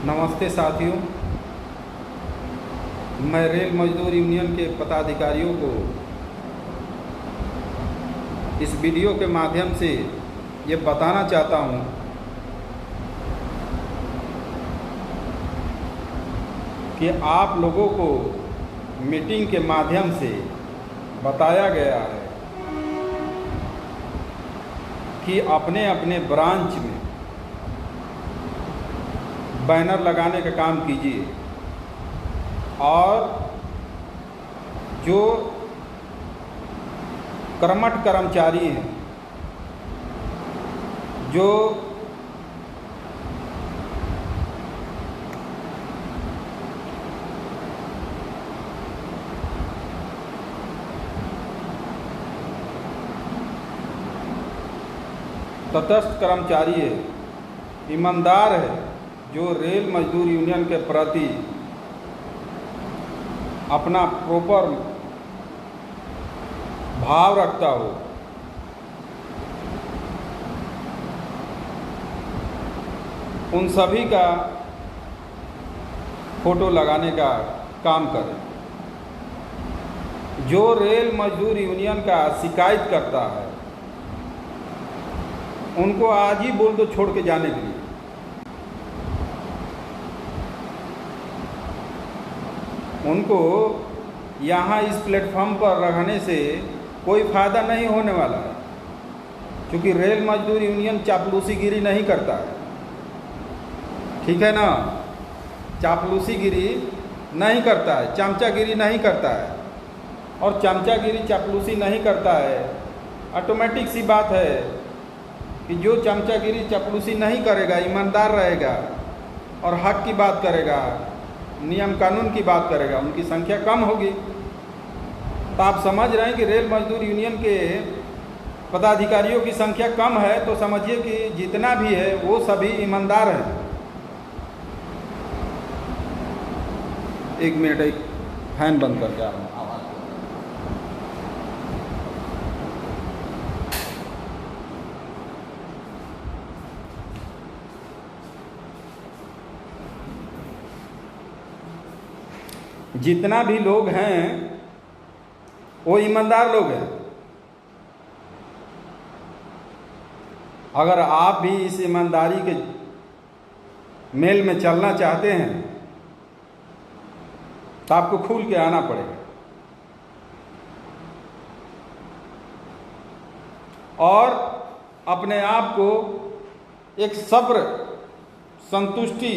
नमस्ते साथियों, मैं रेल मजदूर यूनियन के पदाधिकारियों को इस वीडियो के माध्यम से ये बताना चाहता हूँ कि आप लोगों को मीटिंग के माध्यम से बताया गया है कि अपने अपने ब्रांच में बैनर लगाने का काम कीजिए और जो कर्मठ कर्मचारी हैं, जो तटस्थ कर्मचारी है, ईमानदार है, जो रेल मजदूर यूनियन के प्रति अपना प्रॉपर भाव रखता हो, उन सभी का फोटो लगाने का काम करें। जो रेल मजदूर यूनियन का शिकायत करता है उनको आज ही बोल दो छोड़ के जाने के लिए। उनको यहाँ इस प्लेटफॉर्म पर रहने से कोई फ़ायदा नहीं होने वाला है, क्योंकि रेल मजदूर यूनियन चापलूसीगिरी नहीं करता है, ठीक है ना। चापलूसीगिरी नहीं करता है, चमचागिरी नहीं करता है, और चमचागिरी चापलूसी नहीं करता है। ऑटोमेटिक सी बात है कि जो चमचागिरी चापलूसी नहीं करेगा, ईमानदार रहेगा और हक की बात करेगा, नियम कानून की बात करेगा, उनकी संख्या कम होगी। तो आप समझ रहे हैं कि रेल मजदूर यूनियन के पदाधिकारियों की संख्या कम है, तो समझिए कि जितना भी है वो सभी ईमानदार हैं। एक मिनट, एक फैन बंद करके आ रहा हूँ। जितना भी लोग हैं वो ईमानदार लोग हैं। अगर आप भी इस ईमानदारी के मेल में चलना चाहते हैं तो आपको खुल के आना पड़ेगा और अपने आप को एक सब्र संतुष्टि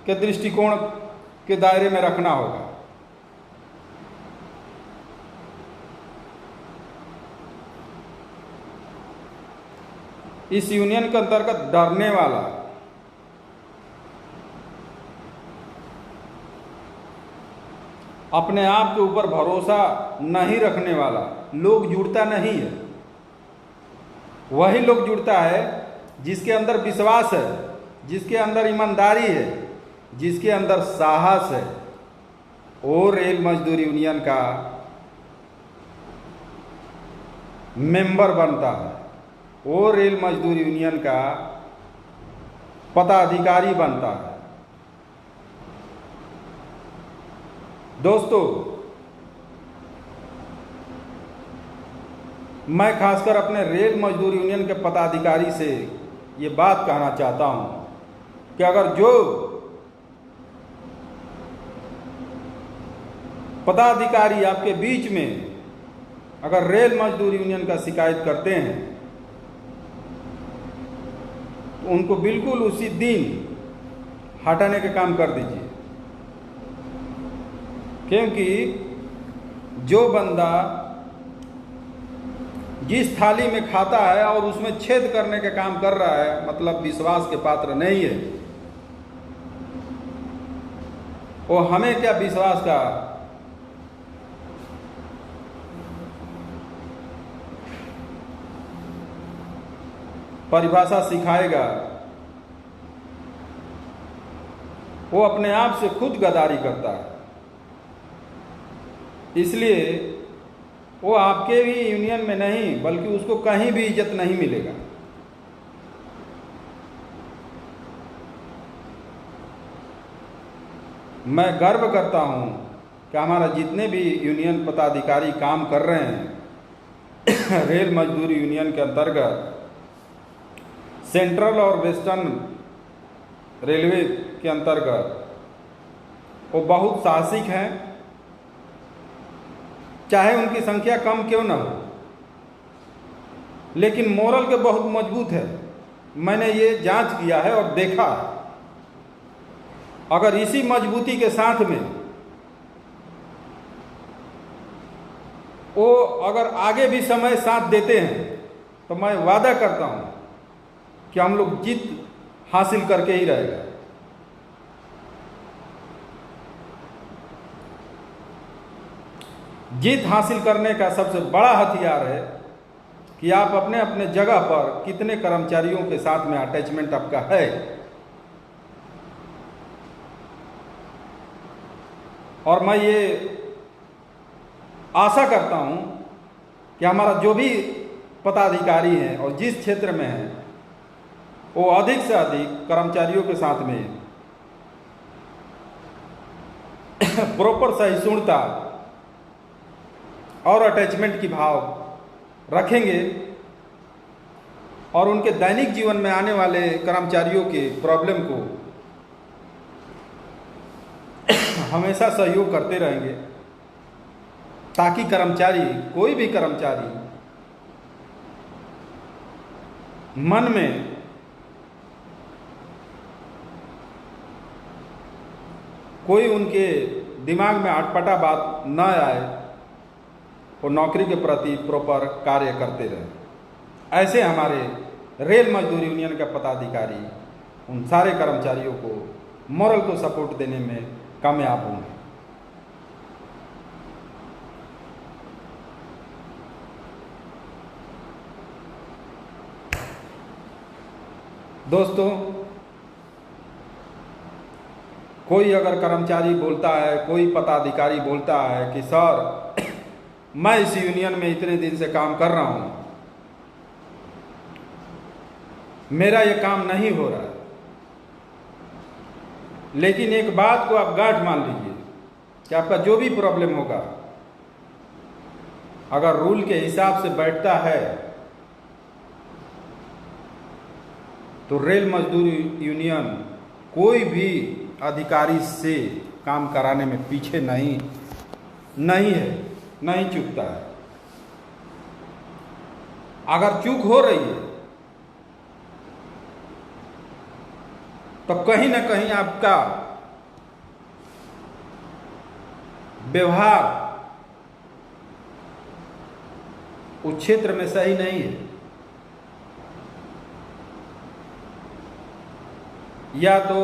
के दृष्टिकोण के दायरे में रखना होगा। इस यूनियन के अंतर्गत डरने वाला, अपने आप के ऊपर भरोसा नहीं रखने वाला लोग जुड़ता नहीं है। वही लोग जुड़ता है जिसके अंदर विश्वास है, जिसके अंदर ईमानदारी है, जिसके अंदर साहस है। वो रेल मजदूर यूनियन का मेंबर बनता है, वो रेल मजदूर यूनियन का पदाधिकारी बनता है। दोस्तों, मैं खासकर अपने रेल मजदूर यूनियन के पदाधिकारी से ये बात कहना चाहता हूं कि अगर जो पदाधिकारी आपके बीच में अगर रेल मजदूर यूनियन का शिकायत करते हैं तो उनको बिल्कुल उसी दिन हटाने का काम कर दीजिए, क्योंकि जो बंदा जिस थाली में खाता है और उसमें छेद करने का काम कर रहा है, मतलब विश्वास के पात्र नहीं है। वो हमें क्या विश्वास का परिभाषा सिखाएगा। वो अपने आप से खुद गद्दारी करता है, इसलिए वो आपके भी यूनियन में नहीं बल्कि उसको कहीं भी इज्जत नहीं मिलेगा। मैं गर्व करता हूँ कि हमारा जितने भी यूनियन पदाधिकारी काम कर रहे हैं रेल मजदूर यूनियन के अंतर्गत, सेंट्रल और वेस्टर्न रेलवे के अंतर्गत, वो बहुत साहसिक हैं, चाहे उनकी संख्या कम क्यों न हो, लेकिन मोरल के बहुत मजबूत है। मैंने ये जांच किया है और देखा है। अगर इसी मजबूती के साथ में वो अगर आगे भी समय साथ देते हैं तो मैं वादा करता हूं कि हम लोग जीत हासिल करके ही रहेगा। जीत हासिल करने का सबसे बड़ा हथियार है कि आप अपने अपने जगह पर कितने कर्मचारियों के साथ में अटैचमेंट आपका है। और मैं ये आशा करता हूं कि हमारा जो भी पदाधिकारी हैं और जिस क्षेत्र में हैं वो अधिक से अधिक कर्मचारियों के साथ में प्रॉपर सहिष्णुता और अटैचमेंट की भाव रखेंगे और उनके दैनिक जीवन में आने वाले कर्मचारियों के प्रॉब्लम को हमेशा सहयोग करते रहेंगे, ताकि कर्मचारी, कोई भी कर्मचारी मन में कोई उनके दिमाग में अटपटा बात न आए, वो नौकरी के प्रति प्रॉपर कार्य करते रहे। ऐसे हमारे रेल मजदूर यूनियन का पदाधिकारी उन सारे कर्मचारियों को मोरल को सपोर्ट देने में कामयाब होंगे। दोस्तों, कोई अगर कर्मचारी बोलता है, कोई पदाधिकारी बोलता है कि सर मैं इस यूनियन में इतने दिन से काम कर रहा हूं, मेरा ये काम नहीं हो रहा है, लेकिन एक बात को आप गांठ मान लीजिए कि आपका जो भी प्रॉब्लम होगा, अगर रूल के हिसाब से बैठता है तो रेल मजदूर यूनियन कोई भी अधिकारी से काम कराने में पीछे नहीं है, नहीं चूकता है। अगर चूक हो रही है तो कहीं ना कहीं आपका व्यवहार उस क्षेत्र में सही नहीं है, या तो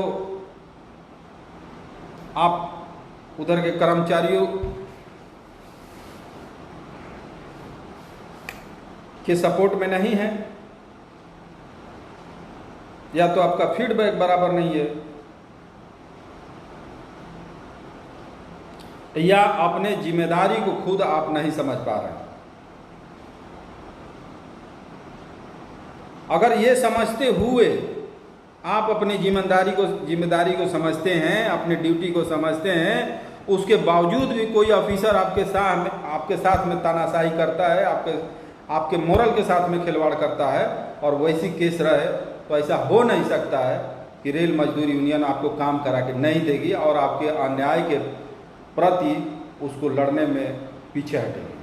आप उधर के कर्मचारियों के सपोर्ट में नहीं है, या तो आपका फीडबैक बराबर नहीं है, या अपने जिम्मेदारी को खुद आप नहीं समझ पा रहे हैं। अगर ये समझते हुए आप अपनी जिम्मेदारी को समझते हैं, अपनी ड्यूटी को समझते हैं, उसके बावजूद भी कोई ऑफिसर आपके साथ में तानाशाही करता है, आपके मोरल के साथ में खिलवाड़ करता है और वैसी केस रहे, तो ऐसा हो नहीं सकता है कि रेल मजदूर यूनियन आपको काम करा के नहीं देगी और आपके अन्याय के प्रति उसको लड़ने में पीछे हटेगी।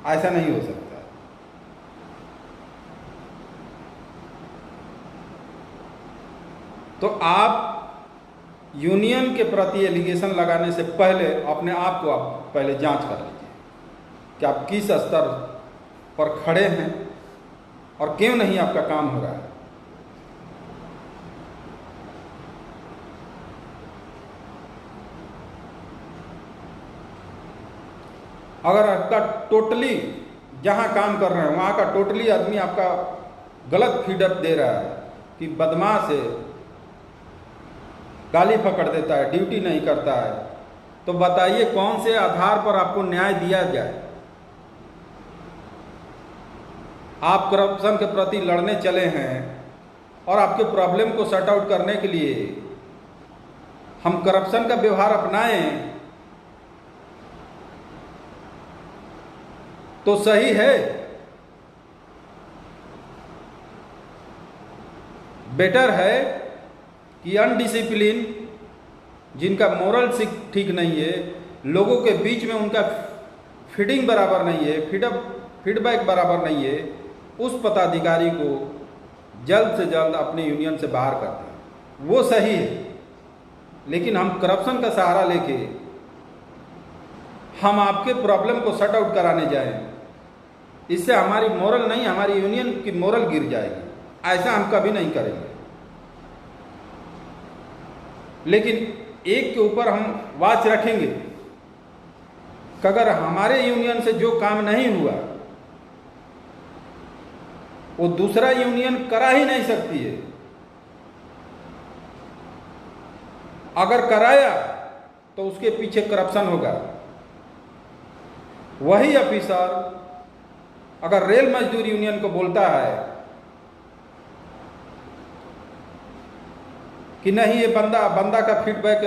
ऐसा नहीं हो सकता। तो आप यूनियन के प्रति एलिगेशन लगाने से पहले अपने आप को आप पहले जांच कर लीजिए कि आप किस स्तर पर खड़े हैं और क्यों नहीं आपका काम हो रहा है। अगर आपका टोटली जहां काम कर रहे हैं वहां का टोटली आदमी आपका गलत फीडअप दे रहा है कि बदमाश है, गाली पकड़ देता है, ड्यूटी नहीं करता है, तो बताइए कौन से आधार पर आपको न्याय दिया जाए। आप करप्शन के प्रति लड़ने चले हैं और आपके प्रॉब्लम को सॉर्ट आउट करने के लिए हम करप्शन का व्यवहार अपनाएं तो सही है। बेटर है कि अनडिसिप्लिन, जिनका मोरल ठीक नहीं है, लोगों के बीच में उनका फीडिंग बराबर नहीं है, फीडबैक बराबर नहीं है, उस पदाधिकारी को जल्द से जल्द अपने यूनियन से बाहर करते हैं, वो सही है। लेकिन हम करप्शन का सहारा लेके हम आपके प्रॉब्लम को सॉर्ट आउट कराने जाएं, इससे हमारी मोरल नहीं, हमारी यूनियन की मोरल गिर जाएगी। ऐसा हम कभी नहीं करेंगे। लेकिन एक के ऊपर हम वाच रखेंगे कि अगर हमारे यूनियन से जो काम नहीं हुआ वो दूसरा यूनियन करा ही नहीं सकती है। अगर कराया तो उसके पीछे करप्शन होगा। वही ऑफिसर अगर रेल मजदूर यूनियन को बोलता है कि नहीं, ये बंदा का फीडबैक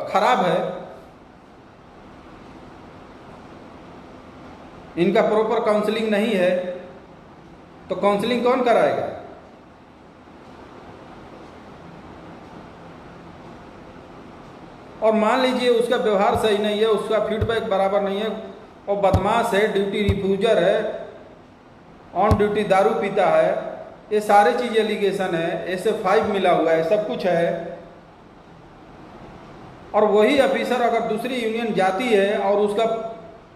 खराब है, इनका प्रॉपर काउंसलिंग नहीं है, तो काउंसलिंग कौन कराएगा? और मान लीजिए उसका व्यवहार सही नहीं है, उसका फीडबैक बराबर नहीं है, और बदमाश है, ड्यूटी रिफ्यूजर है, ऑन ड्यूटी दारू पीता है, ये सारे चीज एलिगेशन है, SA5 मिला हुआ है, सब कुछ है। और वही ऑफिसर अगर दूसरी यूनियन जाती है और उसका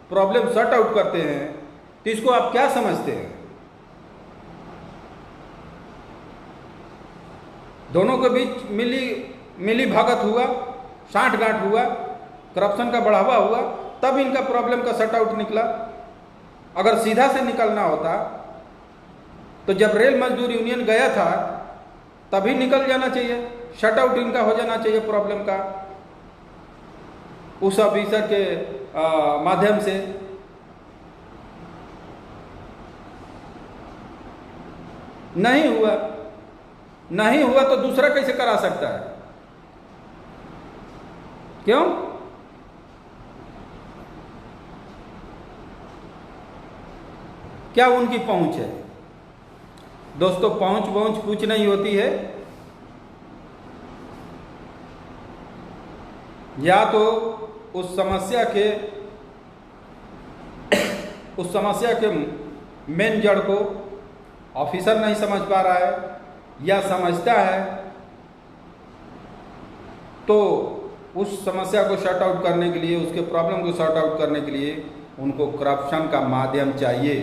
प्रॉब्लम सॉर्ट आउट करते हैं, तो इसको आप क्या समझते हैं? दोनों के बीच मिली भगत हुआ, साठगांठ हुआ, करप्शन का बढ़ावा हुआ, तब इनका प्रॉब्लम का सॉर्ट आउट निकला। अगर सीधा से निकलना होता तो जब रेल मजदूर यूनियन गया था तभी निकल जाना चाहिए, शट आउट इनका हो जाना चाहिए प्रॉब्लम का उस ऑफिसर के माध्यम से। नहीं हुआ तो दूसरा कैसे करा सकता है? क्यों? क्या उनकी पहुंच है? दोस्तों, पहुंच कुछ नहीं होती है। या तो उस समस्या के मेन जड़ को ऑफिसर नहीं समझ पा रहा है, या समझता है तो उस समस्या को शॉर्ट आउट करने के लिए, उसके प्रॉब्लम को शॉर्ट आउट करने के लिए उनको करप्शन का माध्यम चाहिए,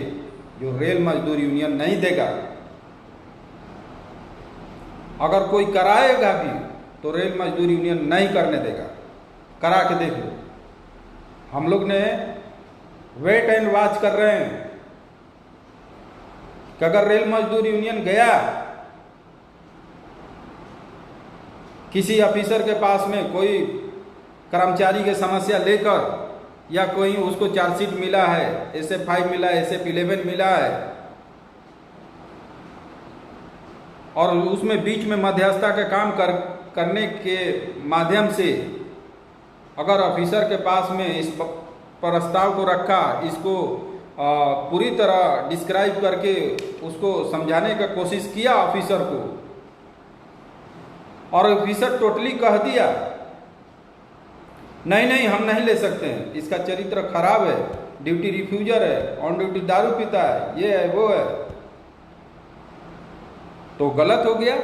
जो रेल मजदूर यूनियन नहीं देगा। अगर कोई कराएगा भी तो रेल मजदूर यूनियन नहीं करने देगा। करा के देख लो। हम लोग ने वेट एंड वॉच कर रहे हैं कि अगर रेल मजदूर यूनियन गया किसी ऑफिसर के पास में कोई कर्मचारी की समस्या लेकर, या कोई उसको चार्जशीट मिला है, SA5 मिला है, SF11 मिला है, और उसमें बीच में मध्यस्थता का काम करने के माध्यम से अगर ऑफिसर के पास में इस प्रस्ताव को रखा, इसको पूरी तरह डिस्क्राइब करके उसको समझाने का कोशिश किया ऑफिसर को, और ऑफिसर टोटली कह दिया नहीं हम नहीं ले सकते हैं, इसका चरित्र खराब है, ड्यूटी रिफ्यूजर है, ऑन ड्यूटी दारू पीता है, ये है वो है, तो गलत हो गया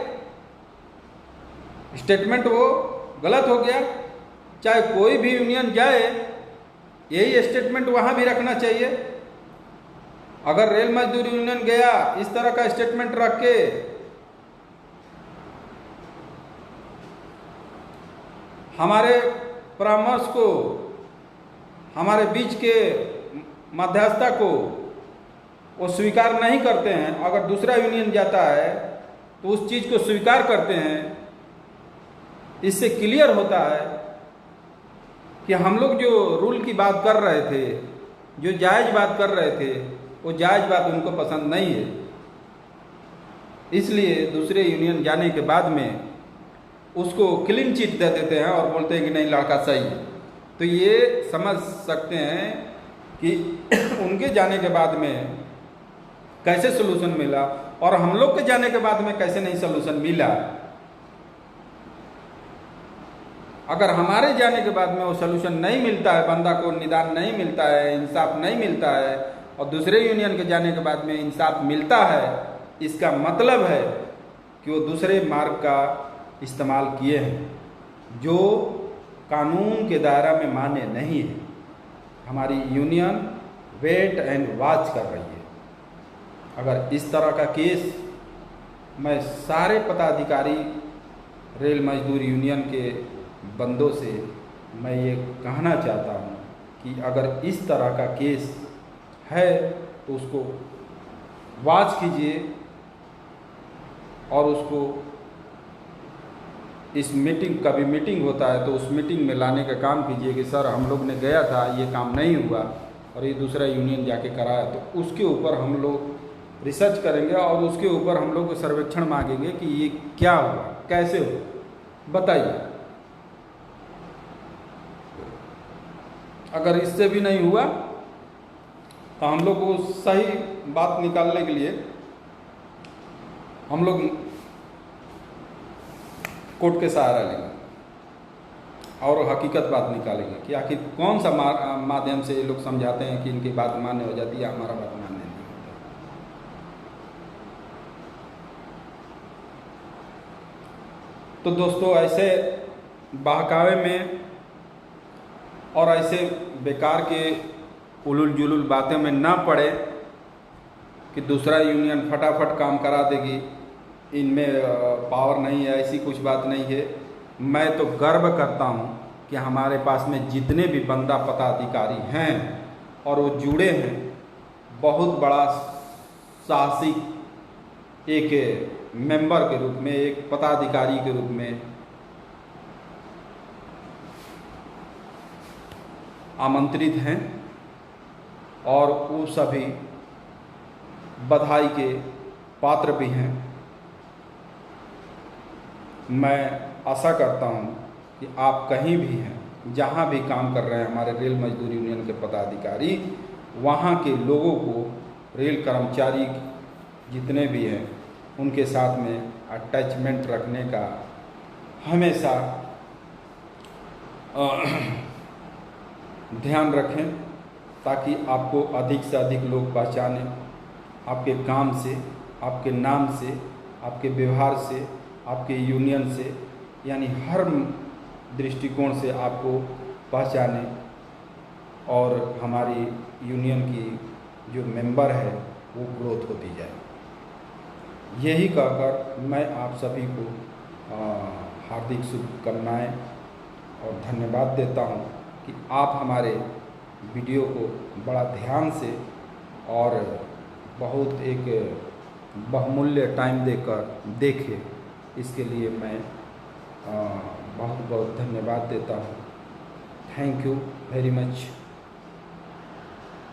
स्टेटमेंट, वो गलत हो गया। चाहे कोई भी यूनियन जाए यही स्टेटमेंट वहां भी रखना चाहिए। अगर रेल मजदूर यूनियन गया इस तरह का स्टेटमेंट रख के, हमारे परामर्श को, हमारे बीच के मध्यस्थता को वो स्वीकार नहीं करते हैं, अगर दूसरा यूनियन जाता है तो उस चीज को स्वीकार करते हैं, इससे क्लियर होता है कि हम लोग जो रूल की बात कर रहे थे, जो जायज बात कर रहे थे, वो जायज बात उनको पसंद नहीं है। इसलिए दूसरे यूनियन जाने के बाद में उसको क्लीन चिट दे देते हैं और बोलते हैं कि नहीं लड़का सही है। तो ये समझ सकते हैं कि उनके जाने के बाद में कैसे सोल्यूशन मिला और हम लोग के जाने के बाद में कैसे नहीं सोल्यूशन मिला। अगर हमारे जाने के बाद में वो सोल्यूशन नहीं मिलता है, बंदा को निदान नहीं मिलता है, इंसाफ नहीं मिलता है, और दूसरे यूनियन के जाने के बाद में इंसाफ मिलता है, इसका मतलब है कि वो दूसरे मार्ग का इस्तेमाल किए हैं जो कानून के दायरा में मान्य नहीं है। हमारी यूनियन वेट एंड वॉच कर रही है। अगर इस तरह का केस मैं सारे पदाधिकारी रेल मजदूर यूनियन के बंदों से मैं ये कहना चाहता हूँ कि अगर इस तरह का केस है तो उसको वॉच कीजिए और उसको इस मीटिंग का भी मीटिंग होता है तो उस मीटिंग में लाने का काम कीजिए कि सर हम लोग ने गया था, ये काम नहीं हुआ और ये दूसरा यूनियन जाके कराया, तो उसके ऊपर हम लोग रिसर्च करेंगे और उसके ऊपर हम लोग सर्वेक्षण मांगेंगे कि ये क्या हुआ, कैसे हुआ, बताइए। अगर इससे भी नहीं हुआ तो हम लोग को सही बात निकालने के लिए हम लोग कोर्ट के सहारा लेंगे और हकीकत बात निकालेंगे कि आखिर कौन सा माध्यम से ये लोग समझाते हैं कि इनकी बात मान्य हो जाती है, हमारा बात मान्य नहीं होता। तो दोस्तों ऐसे बहकावे में और ऐसे बेकार के उलुल जुलुल बातें में ना पड़े कि दूसरा यूनियन फटाफट काम करा देगी, इनमें पावर नहीं है, ऐसी कुछ बात नहीं है। मैं तो गर्व करता हूँ कि हमारे पास में जितने भी बंदा पदाधिकारी हैं और वो जुड़े हैं, बहुत बड़ा साहसिक एक मेंबर के रूप में, एक पदाधिकारी के रूप में आमंत्रित हैं और वो सभी बधाई के पात्र भी हैं। मैं आशा करता हूं कि आप कहीं भी हैं, जहां भी काम कर रहे हैं हमारे रेल मजदूर यूनियन के पदाधिकारी, वहां के लोगों को, रेल कर्मचारी जितने भी हैं, उनके साथ में अटैचमेंट रखने का हमेशा ध्यान रखें ताकि आपको अधिक से अधिक लोग पहचानें, आपके काम से, आपके नाम से, आपके व्यवहार से, आपके यूनियन से, यानी हर दृष्टिकोण से आपको पहचाने और हमारी यूनियन की जो मेंबर है वो ग्रोथ होती जाए। यही कहकर मैं आप सभी को हार्दिक शुभकामनाएं और धन्यवाद देता हूं कि आप हमारे वीडियो को बड़ा ध्यान से और बहुत एक बहुमूल्य टाइम देकर देखें। इसके लिए मैं बहुत बहुत धन्यवाद देता हूँ। Thank you very much.